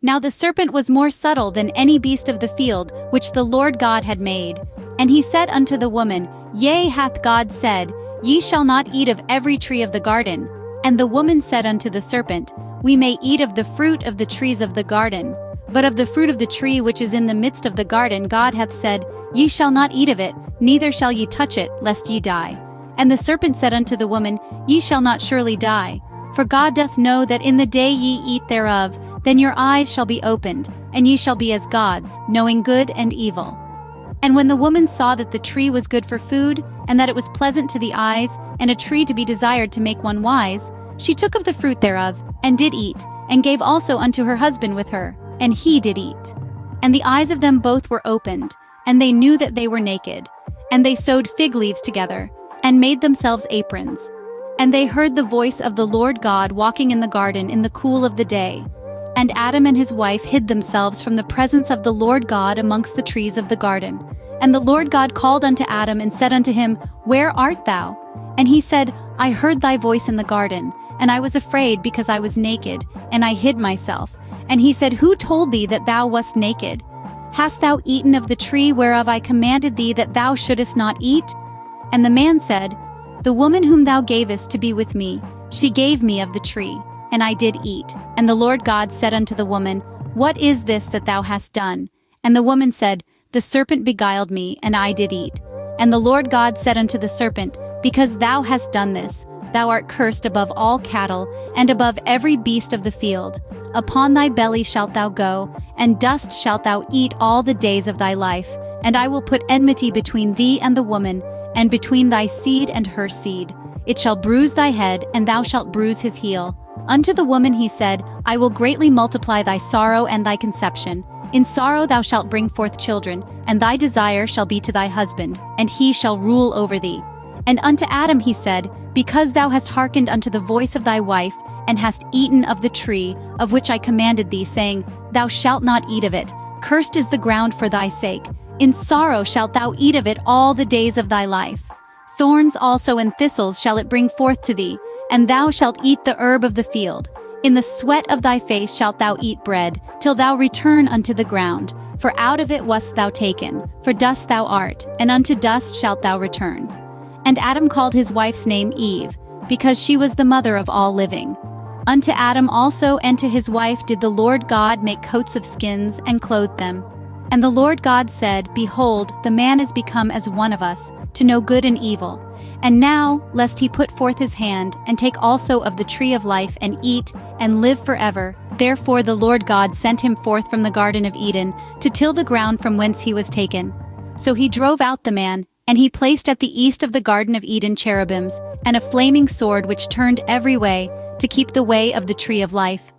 Now the serpent was more subtle than any beast of the field which the Lord God had made. And he said unto the woman, Yea, hath God said, Ye shall not eat of every tree of the garden. And the woman said unto the serpent, We may eat of the fruit of the trees of the garden. But of the fruit of the tree which is in the midst of the garden God hath said, Ye shall not eat of it, neither shall ye touch it, lest ye die. And the serpent said unto the woman, Ye shall not surely die. For God doth know that in the day ye eat thereof, then your eyes shall be opened, and ye shall be as gods, knowing good and evil. And when the woman saw that the tree was good for food, and that it was pleasant to the eyes, and a tree to be desired to make one wise, she took of the fruit thereof, and did eat, and gave also unto her husband with her, and he did eat. And the eyes of them both were opened, and they knew that they were naked. And they sewed fig leaves together, and made themselves aprons. And they heard the voice of the Lord God walking in the garden in the cool of the day. And Adam and his wife hid themselves from the presence of the Lord God amongst the trees of the garden. And the Lord God called unto Adam and said unto him, Where art thou? And he said, I heard thy voice in the garden, and I was afraid because I was naked, and I hid myself. And he said, Who told thee that thou wast naked? Hast thou eaten of the tree whereof I commanded thee that thou shouldest not eat? And the man said, The woman whom thou gavest to be with me, she gave me of the tree, and I did eat. And the Lord God said unto the woman, What is this that thou hast done? And the woman said, The serpent beguiled me, and I did eat. And the Lord God said unto the serpent, Because thou hast done this, thou art cursed above all cattle, and above every beast of the field. Upon thy belly shalt thou go, and dust shalt thou eat all the days of thy life. And I will put enmity between thee and the woman, and between thy seed and her seed. It shall bruise thy head, and thou shalt bruise his heel. Unto the woman he said, I will greatly multiply thy sorrow and thy conception. In sorrow thou shalt bring forth children, and thy desire shall be to thy husband, and he shall rule over thee. And unto Adam he said, Because thou hast hearkened unto the voice of thy wife, and hast eaten of the tree, of which I commanded thee, saying, Thou shalt not eat of it. Cursed is the ground for thy sake. In sorrow shalt thou eat of it all the days of thy life. Thorns also and thistles shall it bring forth to thee, and thou shalt eat the herb of the field. In the sweat of thy face shalt thou eat bread, till thou return unto the ground. For out of it wast thou taken, for dust thou art, and unto dust shalt thou return. And Adam called his wife's name Eve, because she was the mother of all living. Unto Adam also and to his wife did the Lord God make coats of skins, and clothed them. And the Lord God said, Behold, the man is become as one of us, to know good and evil. And now, lest he put forth his hand, and take also of the tree of life, and eat, and live forever. Therefore the Lord God sent him forth from the Garden of Eden, to till the ground from whence he was taken. So he drove out the man, and he placed at the east of the Garden of Eden cherubims, and a flaming sword which turned every way, to keep the way of the tree of life.